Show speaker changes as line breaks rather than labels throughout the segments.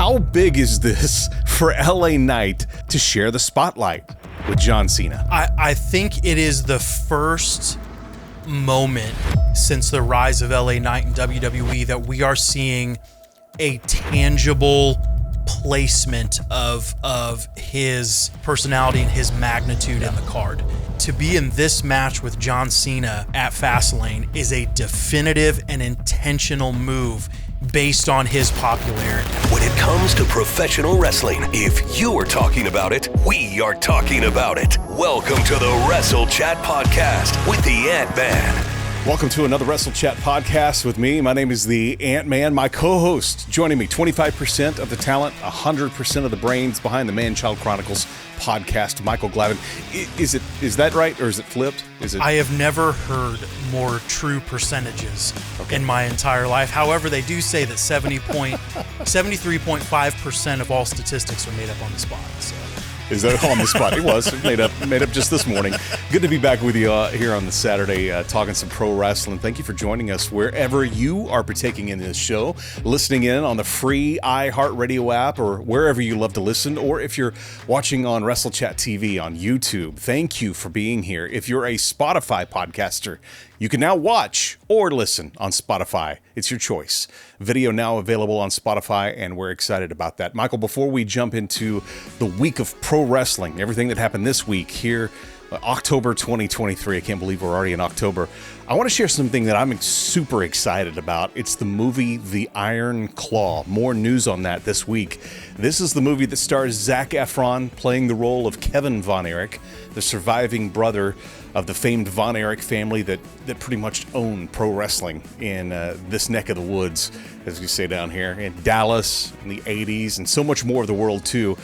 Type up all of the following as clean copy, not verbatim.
How big is this for LA Knight to share the spotlight with John Cena?
I think it is the first moment since the rise of LA Knight in WWE that we are seeing a tangible placement of his personality and his magnitude in the card. To be in this match with John Cena at Fastlane is a definitive and intentional move based on his popularity.
When it comes to professional wrestling, if you are talking about it, we are talking about it. Welcome to the Wrestle Chat Podcast with the Ant-Man.
Welcome to another Wrestle Chat Podcast with me. My name is the Ant-Man. My co-host joining me, 25% of the talent, 100% of the brains behind the Man-Child Chronicles podcast, Michael Glavin. Is that right, or is it flipped?
I have never heard more true percentages in my entire life. However, they do say that 73.5% of all statistics are made up on the spot. So.
Is that on the spot? It was made up just this morning. Good to be back with you here on the Saturday, talking some pro wrestling. Thank you for joining us wherever you are partaking in this show, listening in on the free iHeartRadio app or wherever you love to listen, or if you're watching on Wrestle Chat TV on YouTube. Thank you for being here. If you're a Spotify podcaster, you can now watch or listen on Spotify. It's your choice. Video now available on Spotify, and we're excited about that. Michael, before we jump into the week of pro wrestling, everything that happened this week here, October 2023, I can't believe we're already in October. I want to share something that I'm super excited about. It's the movie The Iron Claw. More news on that this week. This is the movie that stars Zac Efron playing the role of Kevin Von Erich, the surviving brother of the famed Von Erich family that pretty much owned pro wrestling in this neck of the woods, as we say down here, in Dallas in the 80s, and so much more of the world too.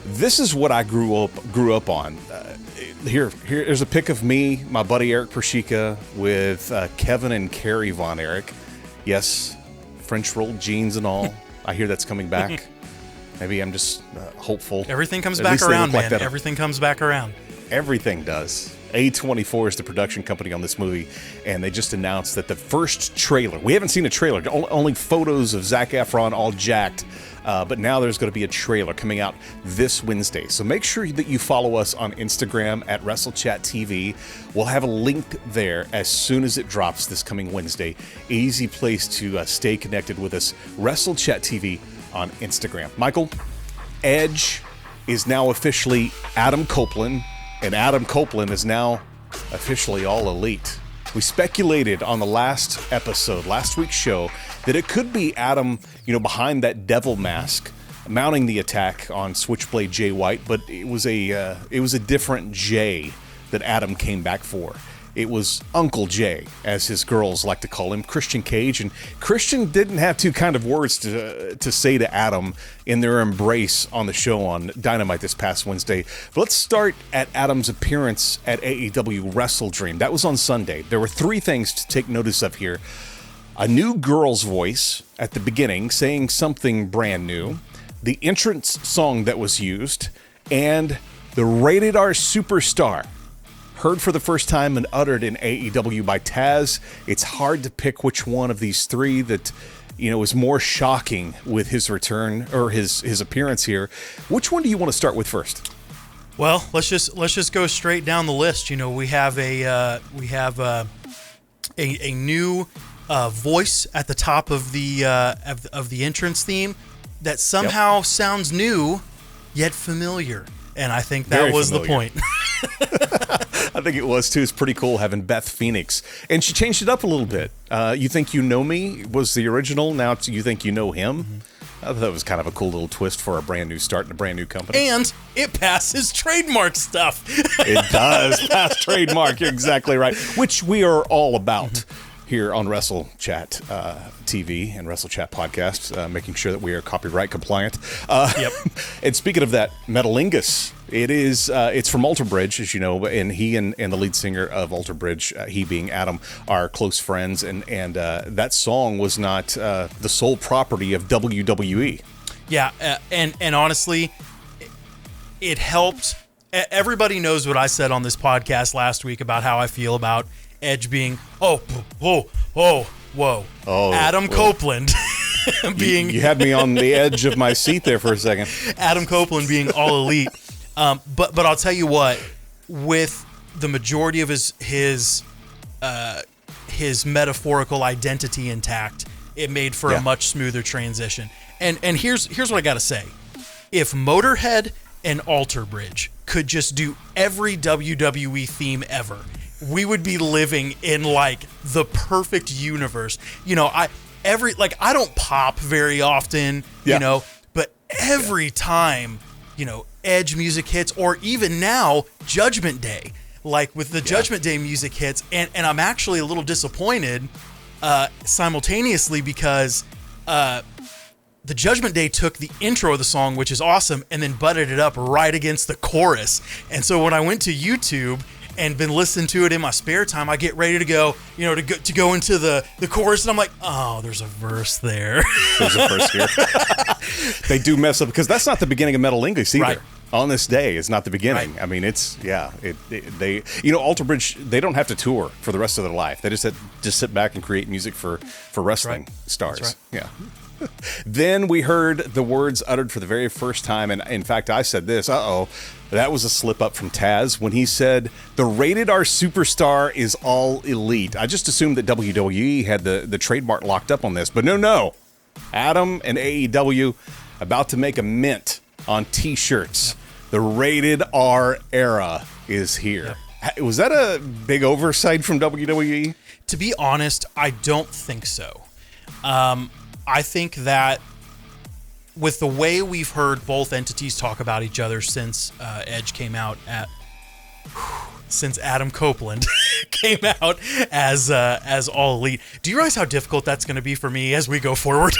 This is what I grew up on. Here's a pic of me, my buddy Eric Pershika, with Kevin and Carrie Von Erich. Yes, French rolled jeans and all. I hear that's coming back. Maybe I'm just hopeful.
Everything comes back around, man. Everything comes back around.
Everything does. A24 is the production company on this movie, and they just announced that the first trailer, we haven't seen a trailer, only photos of Zac Efron all jacked, but now there's going to be a trailer coming out this Wednesday. So make sure that you follow us on Instagram at WrestleChatTV. We'll have a link there as soon as it drops this coming Wednesday. Easy place to stay connected with us. WrestleChatTV on Instagram. Michael, Edge is now officially Adam Copeland, and Adam Copeland is now officially All Elite. We speculated on the last week's show, that it could be Adam, behind that devil mask, mounting the attack on Switchblade Jay White, but it was a different Jay that Adam came back for. It was Uncle Jay, as his girls like to call him, Christian Cage. And Christian didn't have two kind of words to say to Adam in their embrace on the show on Dynamite this past Wednesday. But let's start at Adam's appearance at AEW Wrestle Dream. That was on Sunday. There were three things to take notice of here. A new girl's voice at the beginning saying something brand new, the entrance song that was used, and the Rated R Superstar, heard for the first time and uttered in AEW by Taz. It's hard to pick which one of these three that is more shocking with his return or his appearance here. Which one do you want to start with first?
Well, let's just go straight down the list. We have a new voice at the top of the entrance theme that somehow sounds new yet familiar, and I think that was the point.
I think it was too. It's pretty cool having Beth Phoenix, and she changed it up a little bit. You Think You Know Me was the original. Now it's You Think You Know Him. Mm-hmm. I thought that was kind of a cool little twist for a brand new start and a brand new company.
And it passes trademark stuff.
It does pass trademark. You're exactly right. Which we are all about here on Wrestle Chat TV and Wrestle Chat Podcast, making sure that we are copyright compliant.
Yep.
And speaking of that, Metalingus, it's from Alter Bridge, as you know, and he and the lead singer of Alter Bridge, he being Adam, are close friends, and that song was not the sole property of WWE.
Yeah, and honestly, it helped. Everybody knows what I said on this podcast last week about how I feel about Edge being, Adam Copeland being
you had me on the edge of my seat there for a second.
Adam Copeland being All Elite. But I'll tell you what, with the majority of his metaphorical identity intact, it made for a much smoother transition. And here's what I gotta say: if Motorhead and Alter Bridge could just do every WWE theme ever, we would be living in like the perfect universe. You know, I don't pop very often, you know, but every time, you know, Edge music hits, or even now Judgment Day, like with the Judgment Day music hits, and I'm actually a little disappointed simultaneously because the Judgment Day took the intro of the song, which is awesome, and then butted it up right against the chorus. And so when I went to YouTube and been listening to it in my spare time, I get ready to go, you know, to go into the chorus, and I'm like, oh, there's a verse there.
There's a verse here. They do mess up, because that's not the beginning of Metal English either.
Right.
On This Day is not the beginning.
Right.
I mean, it's, they, you know, Alter Bridge, they don't have to tour for the rest of their life. They just sit back and create music for wrestling stars.
That's right.
Yeah. Then we heard the words uttered for the very first time, and in fact, I said this, that was a slip up from Taz when he said, the rated R superstar is All Elite. I just assumed that WWE had the trademark locked up on this, but no. Adam and AEW about to make a mint on t-shirts. The rated R era is here. Was that a big oversight from WWE?
To be honest, I don't think so. I think that with the way we've heard both entities talk about each other since Edge came out since Adam Copeland came out as All Elite. Do you realize how difficult that's going to be for me as we go forward?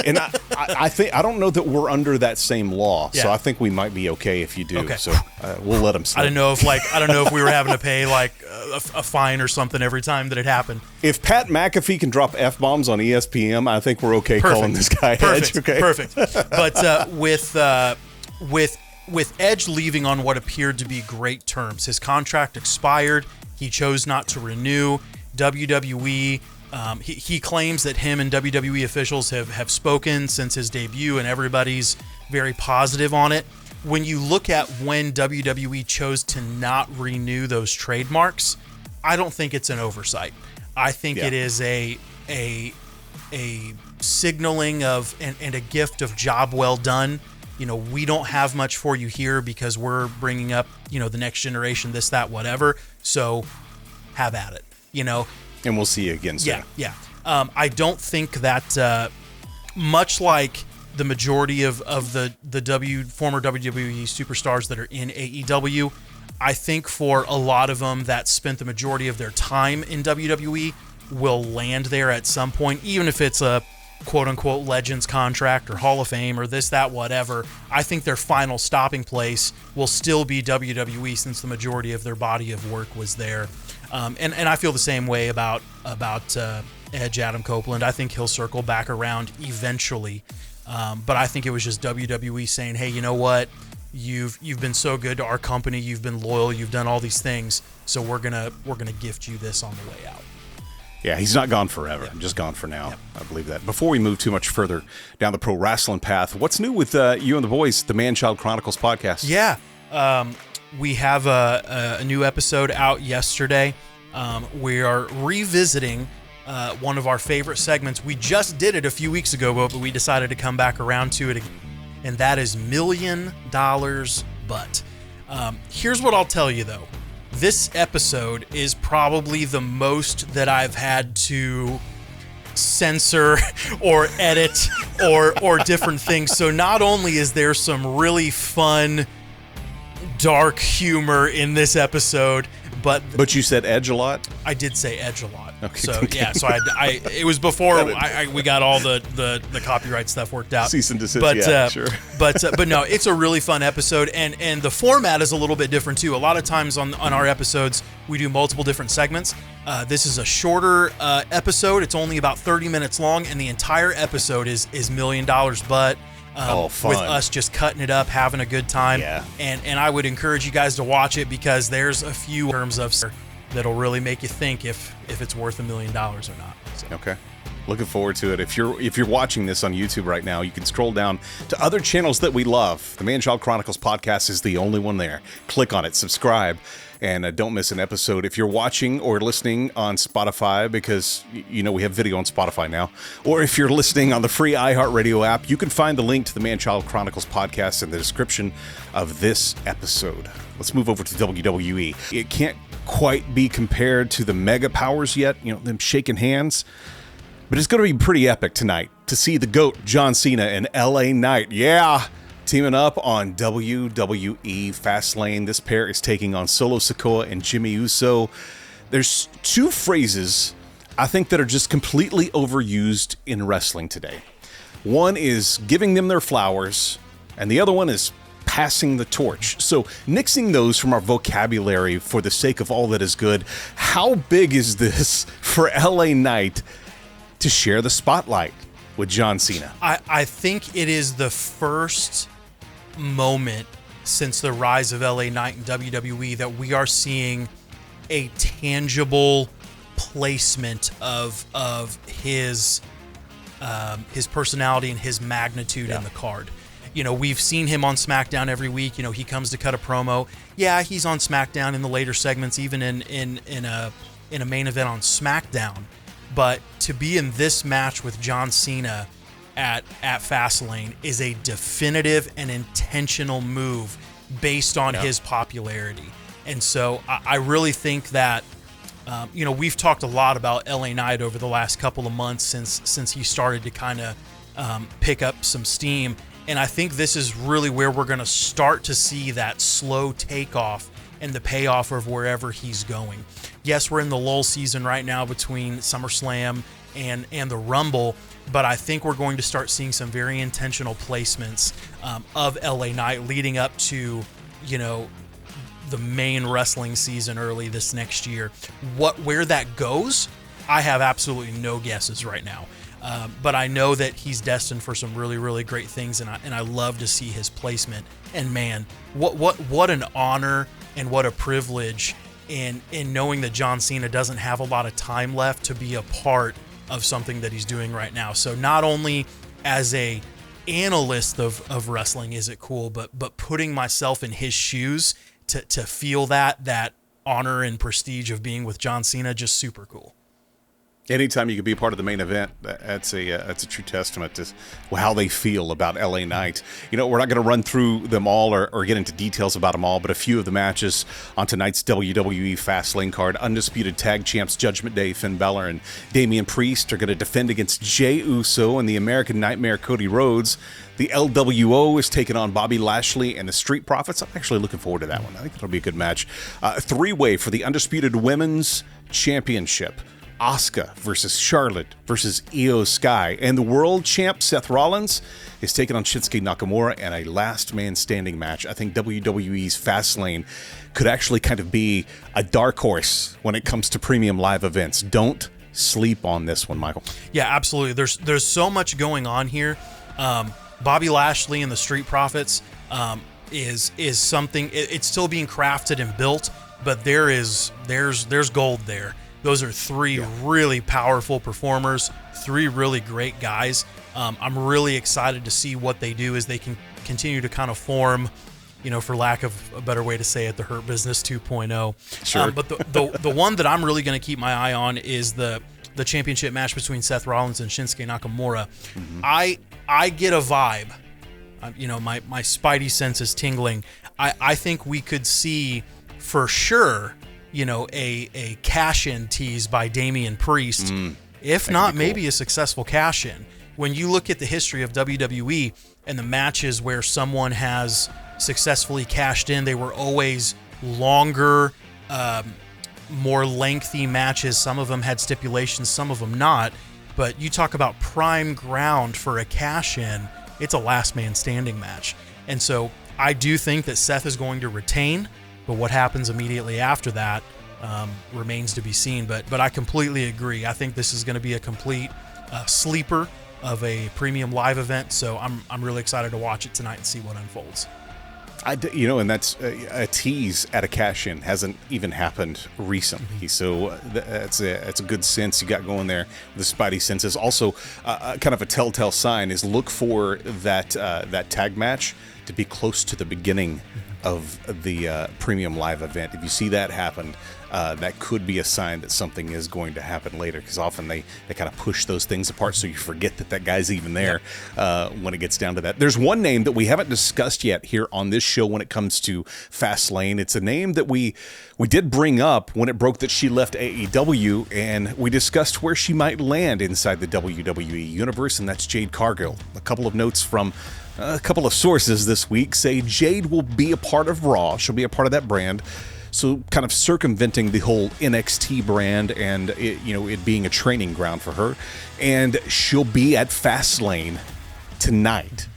And I think, I don't know that we're under that same law, so
Yeah.
I think we might be okay if you do.
Okay.
So we'll let them slip.
I don't know if we were having to pay like a fine or something every time that it happened.
If Pat McAfee can drop F-bombs on ESPN, I think we're okay calling this guy Edge. Okay?
Perfect. But with Edge leaving on what appeared to be great terms, his contract expired. He chose not to renew. WWE, he claims that him and WWE officials have spoken since his debut, and everybody's very positive on it. When you look at when WWE chose to not renew those trademarks, I don't think it's an oversight. I think it is a signaling of and a gift of job well done. You know, we don't have much for you here because we're bringing up, you know, the next generation, this, that, whatever. So have at it, you know.
And we'll see you again soon.
Yeah. I don't think that much like the majority of the former WWE superstars that are in AEW, I think for a lot of them that spent the majority of their time in WWE will land there at some point, even if it's a quote-unquote Legends contract or Hall of Fame or this, that, whatever. I think their final stopping place will still be WWE since the majority of their body of work was there. And I feel the same way about Edge, Adam Copeland. I think he'll circle back around eventually. But I think it was just WWE saying, hey, you know what? You've been so good to our company. You've been loyal. You've done all these things. So we're gonna gift you this on the way out.
Yeah, he's not gone forever. Just gone for now. I believe that. Before we move too much further down the pro wrestling path, what's new with you and the boys, the Man Child Chronicles podcast?
Yeah, we have a new episode out yesterday. We are revisiting one of our favorite segments. We just did it a few weeks ago, but we decided to come back around to it again, and that is $1 Million But. Here's what I'll tell you, though. This episode is probably the most that I've had to censor or edit or different things. So not only is there some really fun, dark humor in this episode, but you said Edge a lot? I did say Edge a lot. Okay. So yeah, so I it was before we got all the copyright stuff worked out. Cease and desist. But sure. But no, it's a really fun episode, and the format is a little bit different too. A lot of times on our episodes we do multiple different segments. This is a shorter episode. It's only about 30 minutes long, and the entire episode is $1 Million But. With us just cutting it up, having a good time. Yeah. And I would encourage you guys to watch it because there's a few terms of that'll really make you think if it's worth $1 million or not. So. Okay.
Looking forward to it. If you're watching this on YouTube right now, you can scroll down to other channels that we love. The Man-Child Chronicles podcast is the only one there. Click on it, subscribe, and don't miss an episode. If you're watching or listening on Spotify, because we have video on Spotify now, or if you're listening on the free iHeartRadio app, you can find the link to the Man-Child Chronicles podcast in the description of this episode. Let's move over to WWE. It can't quite be compared to the Mega Powers yet, them shaking hands. But it's going to be pretty epic tonight to see the GOAT, John Cena, and LA Knight. Yeah, teaming up on WWE Fastlane. This pair is taking on Solo Sikoa and Jimmy Uso. There's two phrases I think that are just completely overused in wrestling today. One is giving them their flowers, and the other one is passing the torch. So nixing those from our vocabulary for the sake of all that is good, how big is this for LA Knight to share the spotlight with John Cena?
I think it is the first moment since the rise of LA Knight in WWE that we are seeing a tangible placement of his personality and his magnitude in the card. We've seen him on SmackDown every week. He comes to cut a promo. Yeah, he's on SmackDown in the later segments, even in a main event on SmackDown. But to be in this match with John Cena at Fastlane is a definitive and intentional move based on his popularity. And so I really think that, we've talked a lot about LA Knight over the last couple of months since he started to kind of pick up some steam. And I think this is really where we're going to start to see that slow takeoff and the payoff of wherever he's going. Yes, we're in the lull season right now between SummerSlam and the Rumble, but I think we're going to start seeing some very intentional placements of LA Knight leading up to, the main wrestling season early this next year. Where that goes, I have absolutely no guesses right now. But I know that he's destined for some really, really great things, and I love to see his placement. And man, what an honor and what a privilege in knowing that John Cena doesn't have a lot of time left to be a part of something that he's doing right now. So not only as a analyst of wrestling is it cool, but putting myself in his shoes to feel that honor and prestige of being with John Cena, just super cool.
Anytime you can be part of the main event, that's a true testament to how they feel about LA Knight. We're not going to run through them all or get into details about them all, but a few of the matches on tonight's WWE Fastlane card. Undisputed Tag Champs Judgment Day, Finn Balor and Damian Priest are going to defend against Jey Uso and the American Nightmare Cody Rhodes. The LWO is taking on Bobby Lashley and the Street Profits. I'm actually looking forward to that one. I think it'll be a good match. Three-way for the Undisputed Women's Championship. Asuka versus Charlotte versus Io Sky. And the world champ Seth Rollins is taking on Shinsuke Nakamura in a last man standing match. I think WWE's Fastlane could actually kind of be a dark horse when it comes to premium live events. Don't sleep on this one, Michael.
Yeah, absolutely. There's so much going on here. Bobby Lashley and the Street Profits is something. It's still being crafted and built, but there's gold there. Those are three really powerful performers, three really great guys. I'm really excited to see what they do as they can continue to kind of form, for lack of a better way to say it, the Hurt Business 2.0.
Sure.
But the one that I'm really going to keep my eye on is the championship match between Seth Rollins and Shinsuke Nakamura. Mm-hmm. I get a vibe. My spidey sense is tingling. I think we could see for sure a cash-in tease by Damian Priest, if not maybe a successful cash-in. When you look at the history of WWE and the matches where someone has successfully cashed in, they were always longer, more lengthy matches. Some of them had stipulations, some of them not. But you talk about prime ground for a cash-in, it's a last man standing match. And so I do think that Seth is going to retain, but what happens immediately after that remains to be seen. But I completely agree. I think this is going to be a complete sleeper of a premium live event. So I'm really excited to watch it tonight and see what unfolds.
And that's a tease at a cash-in hasn't even happened recently. So that's a good sense you got going there. The Spidey senses. Also, kind of a telltale sign is look for that tag match to be close to the beginning of the premium live event. If you see that happen, that could be a sign that something is going to happen later, because often they kind of push those things apart so you forget that guy's even there when it gets down to that. There's one name that we haven't discussed yet here on this show when it comes to Fastlane. It's a name that we did bring up when it broke that she left AEW, and we discussed where she might land inside the WWE universe, and that's Jade Cargill. A couple of notes from a couple of sources this week say Jade will be a part of Raw. She'll be a part of that brand. So kind of circumventing the whole NXT brand and it being a training ground for her. And she'll be at Fastlane tonight.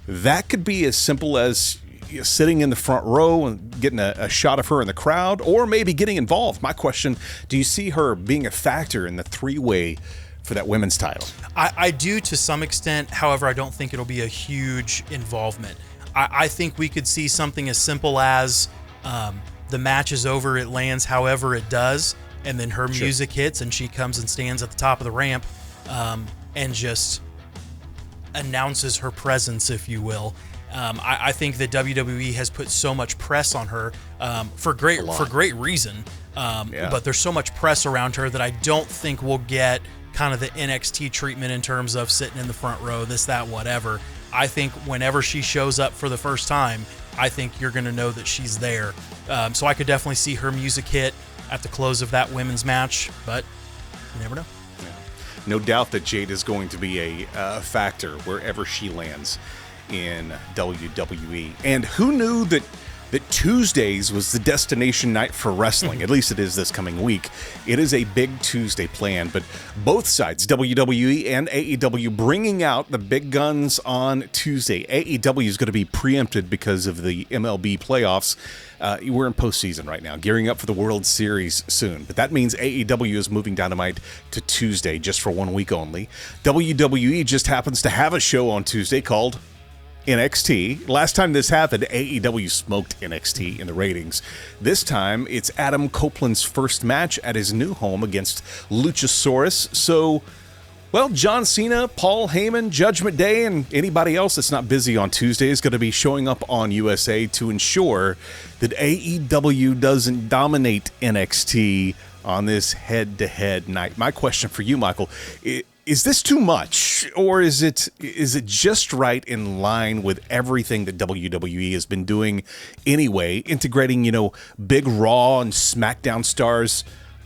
That could be as simple as sitting in the front row and getting a shot of her in the crowd, or maybe getting involved. My question, do you see her being a factor in the three-way for that women's title?
I do to some extent. However, I don't think it'll be a huge involvement. I think we could see something as simple as the match is over, it lands however it does, and then her music hits and she comes and stands at the top of the ramp and just announces her presence, if you will. I think that WWE has put so much press on her for great reason, but there's so much press around her that I don't think we'll get kind of the NXT treatment in terms of sitting in the front row, this, that, whatever. I think whenever she shows up for the first time, I think you're going to know that she's there. So I could definitely see her music hit at the close of that women's match, but you never know.
Yeah. No doubt that Jade is going to be a factor wherever she lands in WWE. And who knew that Tuesdays was the destination night for wrestling? At least it is this coming week. It is a big Tuesday plan, but both sides, WWE and AEW, bringing out the big guns on Tuesday. AEW is going to be preempted because of the MLB playoffs. We're in postseason right now, gearing up for the World Series soon. But that means AEW is moving Dynamite to Tuesday just for 1 week only. WWE just happens to have a show on Tuesday called NXT. Last time this happened, AEW smoked NXT in the ratings. This time, it's Adam Copeland's first match at his new home against Luchasaurus. So, well, John Cena, Paul Heyman, Judgment Day, and anybody else that's not busy on Tuesday is going to be showing up on USA to ensure that AEW doesn't dominate NXT on this head-to-head night. My question for you, Michael, is this too much, or is it just right in line with everything that WWE has been doing anyway, integrating, big Raw and SmackDown stars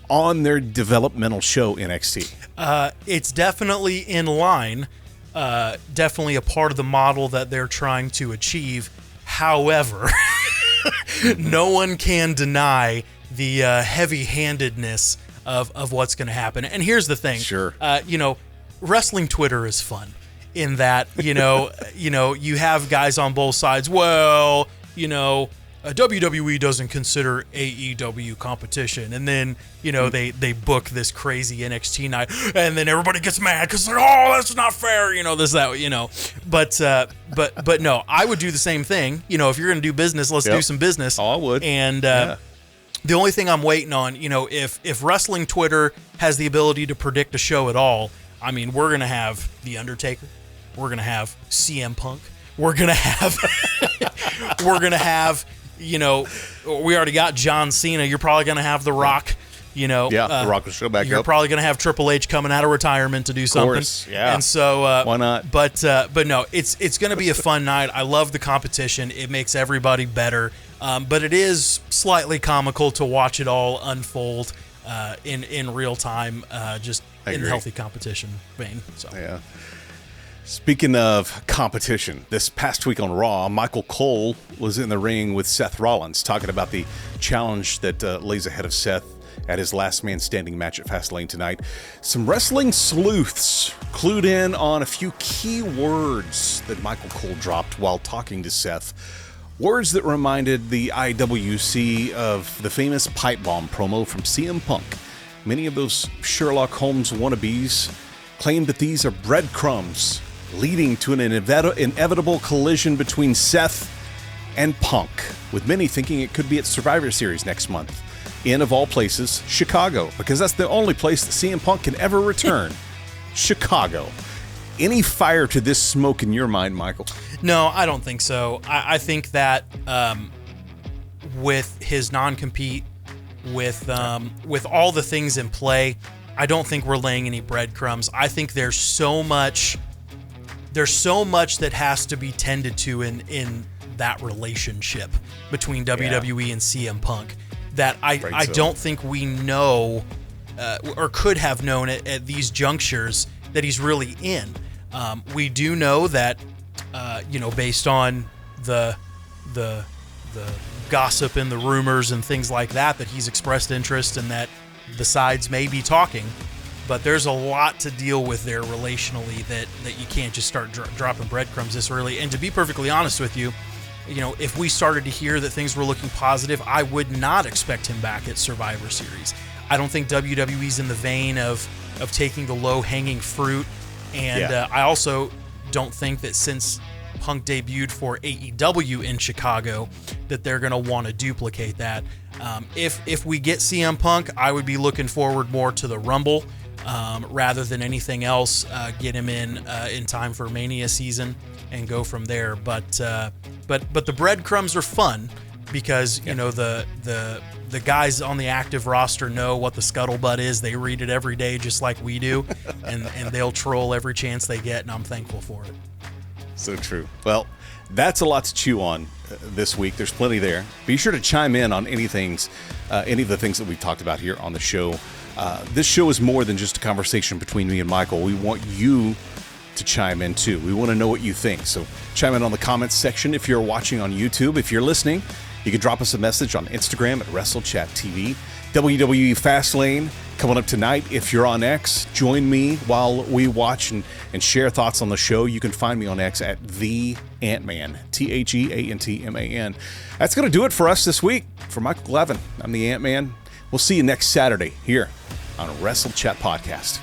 on their developmental show NXT?
It's definitely in line, definitely a part of the model that they're trying to achieve. However, no one can deny the heavy-handedness of what's going to happen. And here's the thing.
Sure.
Wrestling Twitter is fun in that, you have guys on both sides. Well, WWE doesn't consider AEW competition. And then, they book this crazy NXT night, and then everybody gets mad because they're, oh, that's not fair. This, that, but no, I would do the same thing. If you're going to do business, let's do some business.
Oh, I would.
And, the only thing I'm waiting on, if Wrestling Twitter has the ability to predict a show at all, I mean, we're going to have The Undertaker. We're going to have CM Punk. We're going to have, we already got John Cena. You're probably going to have The Rock,
The Rock will show back
You're
up.
probably going to have Triple H coming out of retirement to do something.
Of course, yeah.
And so,
why not?
But no, it's going to be a fun night. I love the competition. It makes everybody better. But it is slightly comical to watch it all unfold in real time, just in healthy competition vein. So.
Yeah. Speaking of competition, this past week on Raw, Michael Cole was in the ring with Seth Rollins, talking about the challenge that lays ahead of Seth at his last man standing match at Fastlane tonight. Some wrestling sleuths clued in on a few key words that Michael Cole dropped while talking to Seth. Words that reminded the IWC of the famous pipe bomb promo from CM Punk. Many of those Sherlock Holmes wannabes claim that these are breadcrumbs leading to an inevitable collision between Seth and Punk, with many thinking it could be at Survivor Series next month. In, of all places, Chicago, because that's the only place that CM Punk can ever return. Chicago. Any fire to this smoke in your mind, Michael?
No, I don't think so. I think that with his non-compete, with all the things in play, I don't think we're laying any breadcrumbs. I think there's so much that has to be tended to in that relationship between WWE and CM Punk that I don't think we know or could have known at these junctures that he's really in. We do know that based on the gossip and the rumors and things like that he's expressed interest and that the sides may be talking, but there's a lot to deal with there relationally that you can't just start dropping breadcrumbs this early. And to be perfectly honest with you, if we started to hear that things were looking positive, I would not expect him back at Survivor Series. I don't think WWE's in the vein of taking the low-hanging fruit, and I also don't think that since Punk debuted for AEW in Chicago that they're going to want to duplicate that. If we get CM Punk, I would be looking forward more to the Rumble rather than anything else. Get him in time for Mania season and go from there. But the breadcrumbs are fun because the guys on the active roster know what the scuttlebutt is. They read it every day just like we do, and they'll troll every chance they get, and I'm thankful for it.
So true. Well, that's a lot to chew on this week. There's plenty there. Be sure to chime in on any of the things that we've talked about here on the show. This show is more than just a conversation between me and Michael. We want you to chime in too. We want to know what you think. So chime in on the comments section if you're watching on YouTube. If you're listening, you can drop us a message on Instagram at WrestleChatTV. WWE Fastlane coming up tonight. If you're on X, join me while we watch and share thoughts on the show. You can find me on X at The Ant-Man, TheAntMan. That's going to do it for us this week. For Michael Glavin, I'm The Ant-Man. We'll see you next Saturday here on Wrestle Chat Podcast.